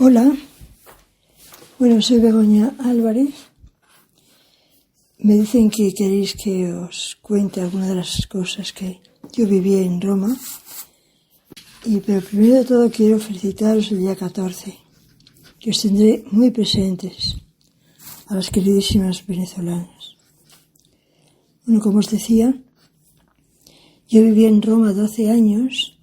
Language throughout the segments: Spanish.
Hola, bueno, soy Begoña Álvarez. Me dicen que queréis que os cuente algunas de las cosas que yo viví en Roma. Pero primero de todo quiero felicitaros el día 14, que os tendré muy presentes a las queridísimas venezolanas. Bueno, como os decía, yo viví en Roma 12 años,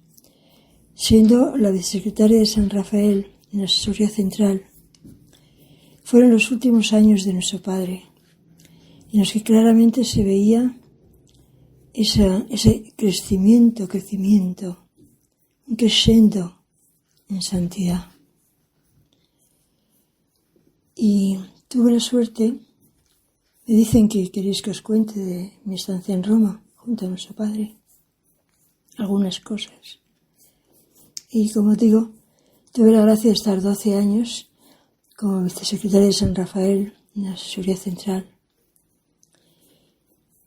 siendo la vicesecretaria de San Rafael en la asesoría central. Fueron los últimos años de nuestro padre, en los que claramente se veía ese crecimiento, un crescendo en santidad. Y tuve la suerte, me dicen que queréis que os cuente de mi estancia en Roma, junto a nuestro padre, algunas cosas. Y como digo, tuve la gracia de estar 12 años como vicesecretaria de San Rafael en la asesoría central.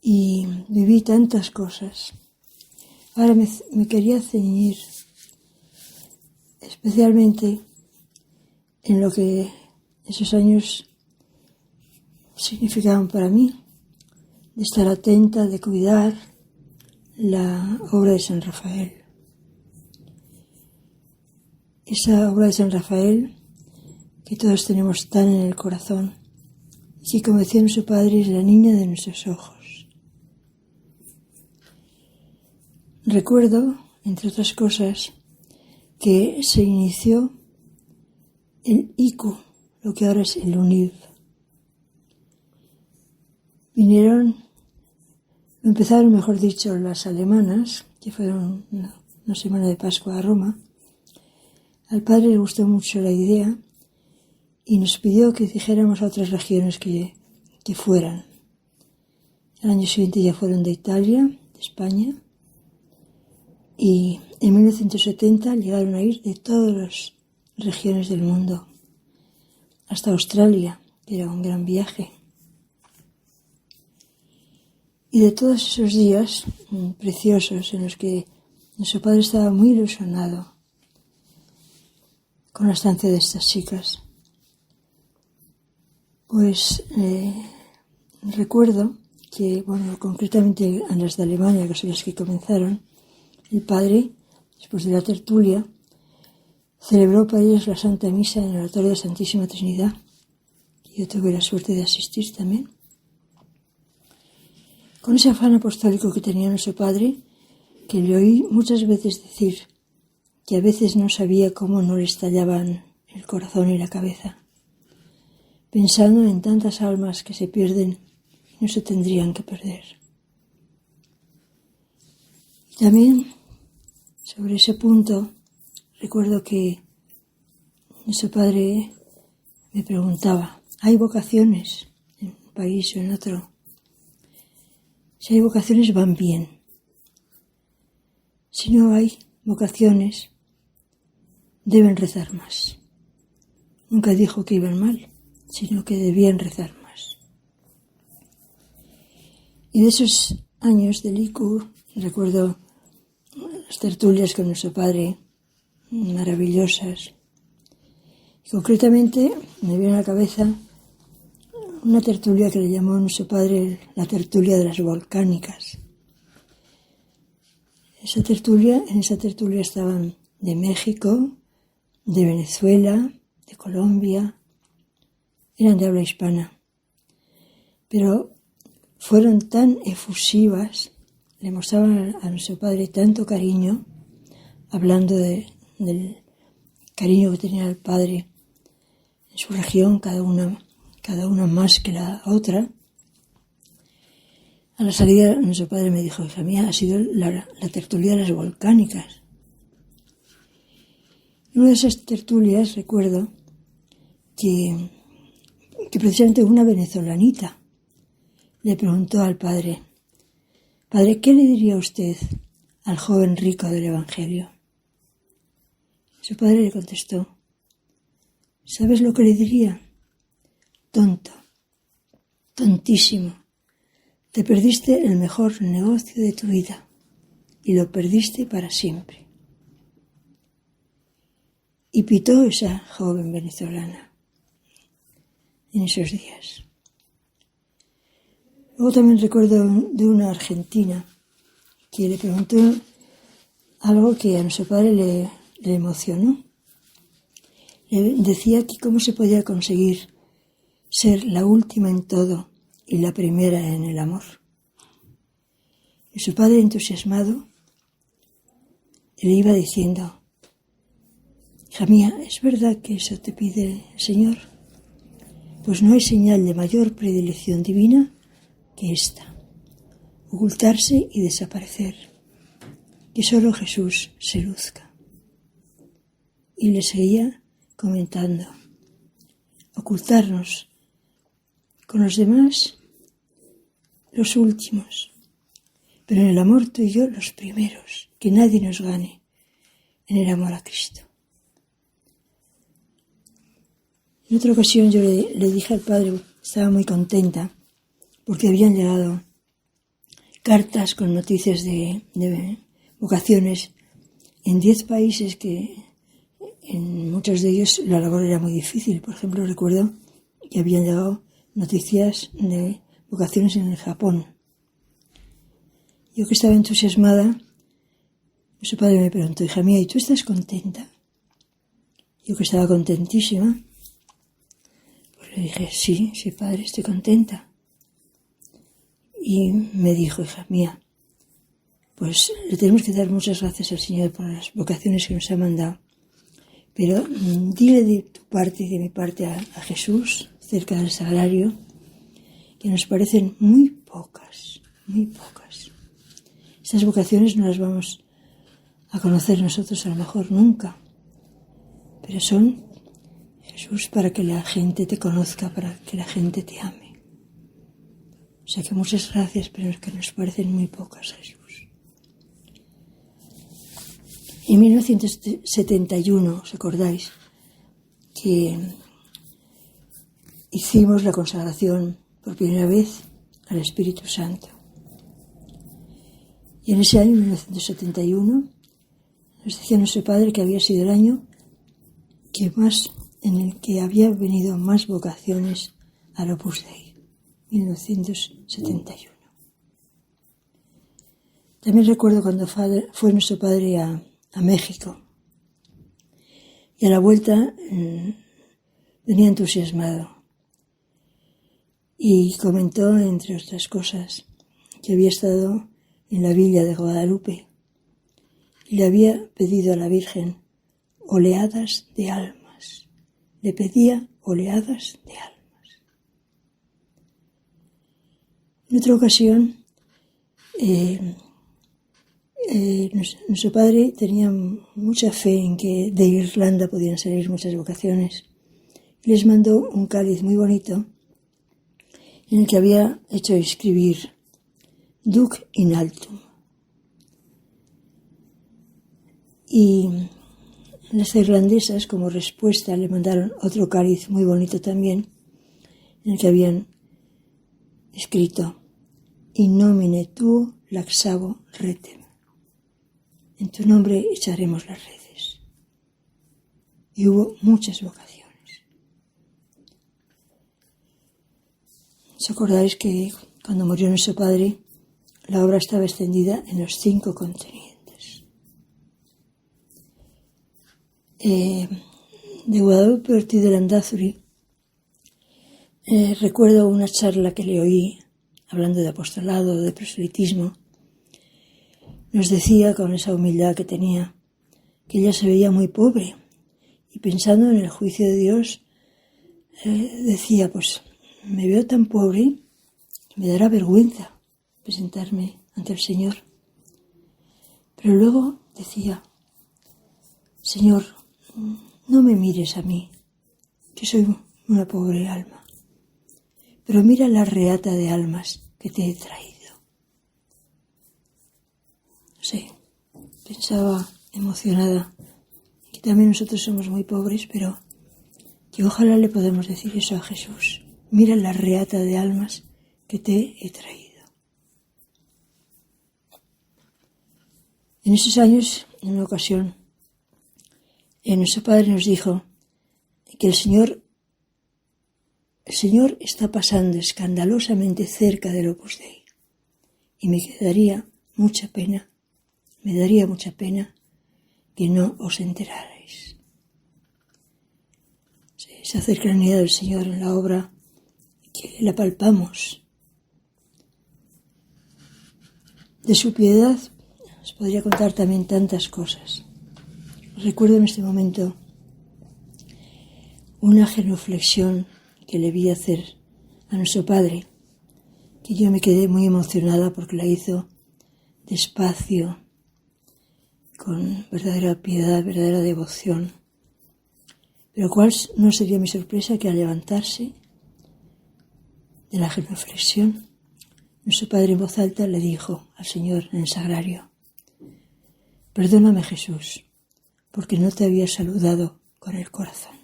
Y viví tantas cosas. Ahora me quería ceñir especialmente en lo que esos años significaban para mí, de estar atenta, de cuidar la obra de San Rafael. Esa obra de San Rafael que todos tenemos tan en el corazón y que, como decía nuestro padre, es la niña de nuestros ojos. Recuerdo, entre otras cosas, que se inició el ICU, lo que ahora es el UNIV. Empezaron, mejor dicho, las alemanas, que fueron una semana de Pascua a Roma. Al padre le gustó mucho la idea y nos pidió que dijéramos a otras regiones que fueran. El año siguiente ya fueron de Italia, de España, y en 1970 llegaron a ir de todas las regiones del mundo, hasta Australia, que era un gran viaje. Y de todos esos días preciosos en los que nuestro padre estaba muy ilusionado con la estancia de estas chicas, pues recuerdo que, concretamente en las de Alemania, que son las que comenzaron, el padre, después de la tertulia, celebró para ellos la Santa Misa en el Oratorio de Santísima Trinidad. Yo tuve la suerte de asistir también. Con ese afán apostólico que tenía nuestro padre, que le oí muchas veces decir que a veces no sabía cómo no le estallaban el corazón y la cabeza, pensando en tantas almas que se pierden y no se tendrían que perder. Y también, sobre ese punto, recuerdo que nuestro padre me preguntaba, ¿hay vocaciones en un país o en otro? Si hay vocaciones, van bien. Si no hay vocaciones, deben rezar más. Nunca dijo que iban mal, sino que debían rezar más. Y de esos años del ICU, recuerdo las tertulias con nuestro padre, maravillosas. Y concretamente me viene a la cabeza una tertulia que le llamó nuestro padre la tertulia de las volcánicas. En esa tertulia estaban de México, de Venezuela, de Colombia, eran de habla hispana, pero fueron tan efusivas, le mostraban a nuestro padre tanto cariño, hablando del cariño que tenía el padre en su región, cada una más que la otra. A la salida nuestro padre me dijo, hija mía, ha sido la tertulia de las volcánicas. En una de esas tertulias recuerdo que precisamente una venezolanita le preguntó al padre, «Padre, ¿qué le diría usted al joven rico del Evangelio?» Su padre le contestó, «¿Sabes lo que le diría? Tonto, tontísimo, te perdiste el mejor negocio de tu vida y lo perdiste para siempre». y pitó esa joven venezolana en esos días. Luego también recuerdo de una argentina que le preguntó algo que a nuestro padre le emocionó. Le decía que cómo se podía conseguir ser la última en todo y la primera en el amor. Y su padre, entusiasmado, le iba diciendo: hija mía, ¿es verdad que eso te pide el Señor? Pues no hay señal de mayor predilección divina que esta: ocultarse y desaparecer, que solo Jesús se luzca. Y le seguía comentando: ocultarnos con los demás, los últimos, pero en el amor tú y yo los primeros, que nadie nos gane en el amor a Cristo. En otra ocasión yo le dije al padre, estaba muy contenta, porque habían llegado cartas con noticias de vocaciones en 10 países que en muchos de ellos la labor era muy difícil. Por ejemplo, recuerdo que habían llegado noticias de vocaciones en el Japón. Yo, que estaba entusiasmada, su padre me preguntó: hija mía, ¿y tú estás contenta? Yo, que estaba contentísima, pues le dije: sí, padre, estoy contenta. Y me dijo: hija mía, pues le tenemos que dar muchas gracias al Señor por las vocaciones que nos ha mandado, pero dile de tu parte y de mi parte a Jesús, cerca del sagrario, que nos parecen muy pocas, muy pocas. Estas vocaciones no las vamos a conocer nosotros a lo mejor nunca, pero son, Jesús, para que la gente te conozca, para que la gente te ame. O sea que muchas gracias, pero es que nos parecen muy pocas, Jesús. En 1971, ¿os acordáis? Que hicimos la consagración por primera vez al Espíritu Santo. Y en ese año, 1971, nos decía nuestro padre que había sido el año en el que había venido más vocaciones al Opus Dei, 1971. También recuerdo cuando fue nuestro padre a México, y a la vuelta venía entusiasmado y comentó, entre otras cosas, que había estado en la villa de Guadalupe y le había pedido a la Virgen oleadas de almas. Le pedía oleadas de almas. En otra ocasión, nuestro padre tenía mucha fe en que de Irlanda podían salir muchas vocaciones. Les mandó un cáliz muy bonito en el que había hecho escribir Duc in altum. Y las irlandesas, como respuesta, le mandaron otro cáliz muy bonito también, en el que habían escrito In nomine tuo laxavo retem. En tu nombre echaremos las redes. Y hubo muchas vocaciones. ¿Os acordáis que cuando murió nuestro padre, la obra estaba extendida en los 5 continentes? De Guadalupe Ortiz de Landázuri, recuerdo una charla que le oí, hablando de apostolado, de proselitismo. Nos decía, con esa humildad que tenía, que ella se veía muy pobre, y pensando en el juicio de Dios, decía: pues me veo tan pobre que me dará vergüenza presentarme ante el Señor. Pero luego decía: Señor, no me mires a mí, que soy una pobre alma, pero mira la reata de almas que te he traído. No sé, pensaba emocionada que también nosotros somos muy pobres, pero que ojalá le podamos decir eso a Jesús. Mira la reata de almas que te he traído. En esos años, en una ocasión, nuestro Padre nos dijo que el Señor está pasando escandalosamente cerca del Opus Dei. Y me daría mucha pena que no os enterarais. Esa cercanía del Señor en la obra, que la palpamos. De su piedad os podría contar también tantas cosas. Recuerdo en este momento una genuflexión que le vi hacer a nuestro Padre, que yo me quedé muy emocionada porque la hizo despacio, con verdadera piedad, verdadera devoción. Pero cuál no sería mi sorpresa que al levantarse de la genuflexión, nuestro Padre en voz alta le dijo al Señor en el sagrario: perdóname, Jesús, porque no te había saludado con el corazón.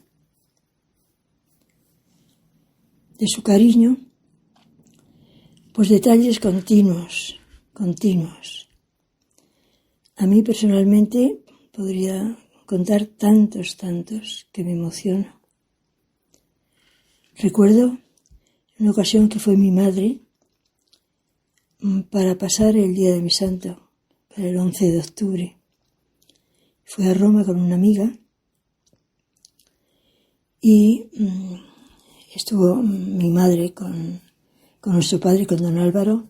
De su cariño, pues detalles continuos. A mí personalmente podría contar tantos que me emociono. Recuerdo una ocasión que fue mi madre para pasar el día de mi santo, para el 11 de octubre. Fue a Roma con una amiga y estuvo mi madre con nuestro padre, con don Álvaro,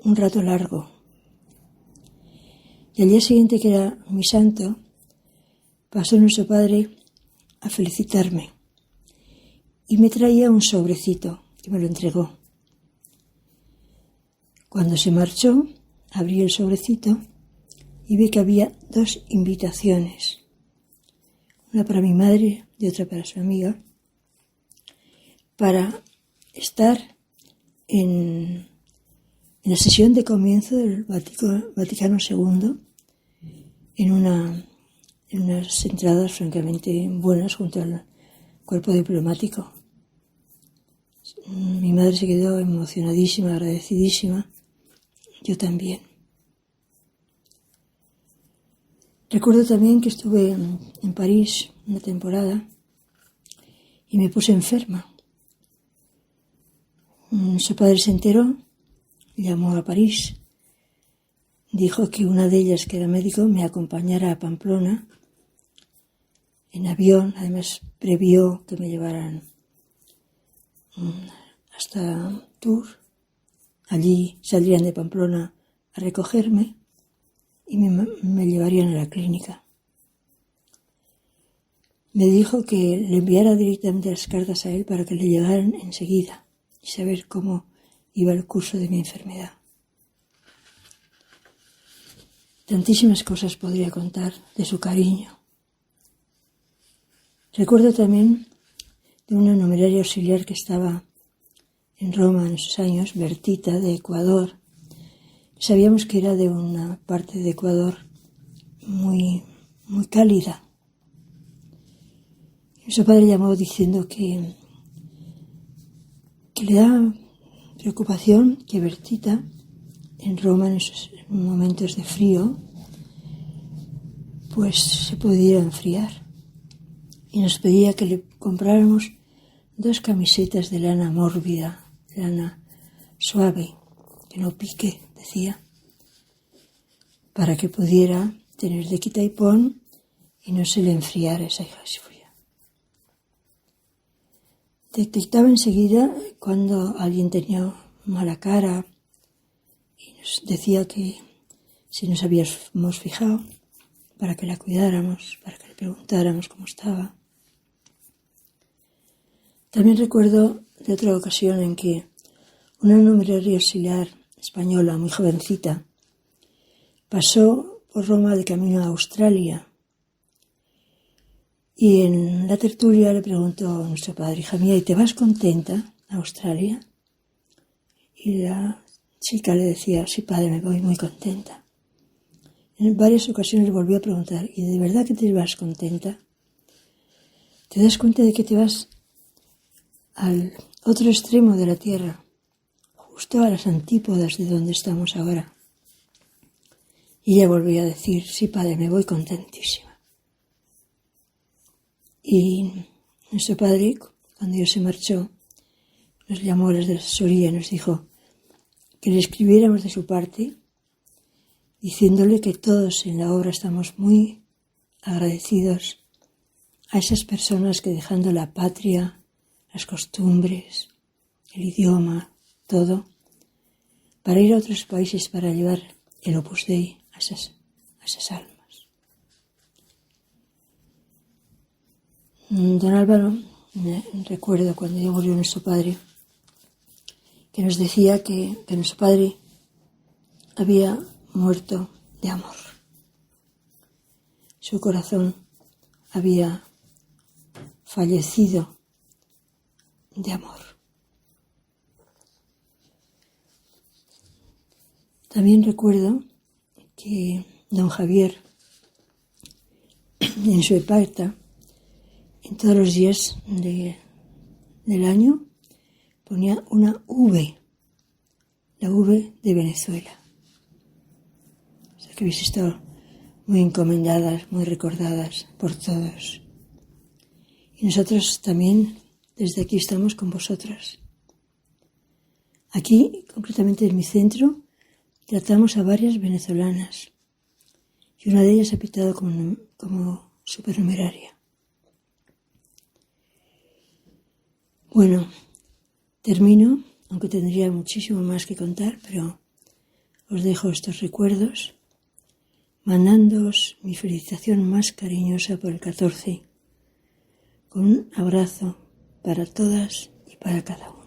un rato largo. Y al día siguiente, que era mi santo, pasó nuestro padre a felicitarme y me traía un sobrecito que me lo entregó. Cuando se marchó, abrí el sobrecito y vi que había 2 invitaciones, una para mi madre y otra para su amiga, para estar en la sesión de comienzo del Vaticano II, en unas entradas francamente buenas junto al cuerpo diplomático. Mi madre se quedó emocionadísima, agradecidísima, yo también. Recuerdo también que estuve en París una temporada y me puse enferma. Su padre se enteró, llamó a París, dijo que una de ellas, que era médico, me acompañara a Pamplona en avión. Además previó que me llevaran hasta Tours. Allí saldrían de Pamplona a recogerme y me llevarían a la clínica. Me dijo que le enviara directamente las cartas a él para que le llegaran enseguida y saber cómo iba el curso de mi enfermedad. Tantísimas cosas podría contar de su cariño. Recuerdo también de una numeraria auxiliar que estaba en Roma en esos años, Bertita, de Ecuador. Sabíamos que era de una parte de Ecuador muy cálida. Y su padre llamó diciendo que le da preocupación que Bertita, en Roma, en esos momentos de frío, pues se pudiera enfriar. Y nos pedía que le compráramos 2 camisetas de lana mórbida, lana suave, que no pique, decía, para que pudiera tener de quita y pon y no se le enfriara esa hija suya. Detectaba enseguida cuando alguien tenía mala cara y nos decía que si nos habíamos fijado, para que la cuidáramos, para que le preguntáramos cómo estaba. También recuerdo de otra ocasión en que una numeraria auxiliar española, muy jovencita, pasó por Roma de camino a Australia. Y en la tertulia le preguntó a nuestro padre: hija mía, ¿y te vas contenta a Australia? Y la chica le decía: sí, padre, me voy muy contenta. En varias ocasiones le volvió a preguntar: ¿y de verdad que te vas contenta? ¿Te das cuenta de que te vas al otro extremo de la tierra, justo a las antípodas de donde estamos ahora? Y ella volvió a decir: sí, padre, me voy contentísima. Y nuestro padre, cuando Dios se marchó, nos llamó a los de la asesoría y nos dijo que le escribiéramos de su parte, diciéndole que todos en la obra estamos muy agradecidos a esas personas que dejando la patria, las costumbres, el idioma, todo, para ir a otros países para llevar el Opus Dei a esas almas. Don Álvaro, me recuerdo cuando ya murió nuestro padre, que nos decía que nuestro padre había muerto de amor. Su corazón había fallecido de amor. También recuerdo que don Javier, en su epitafio, en todos los días del año, ponía una V, la V de Venezuela. O sea que habéis estado muy encomendadas, muy recordadas por todos. Y nosotros también, desde aquí, estamos con vosotras. Aquí, concretamente en mi centro, tratamos a varias venezolanas y una de ellas ha pitado como supernumeraria. Bueno, termino, aunque tendría muchísimo más que contar, pero os dejo estos recuerdos, mandándoos mi felicitación más cariñosa por el 14, con un abrazo para todas y para cada uno.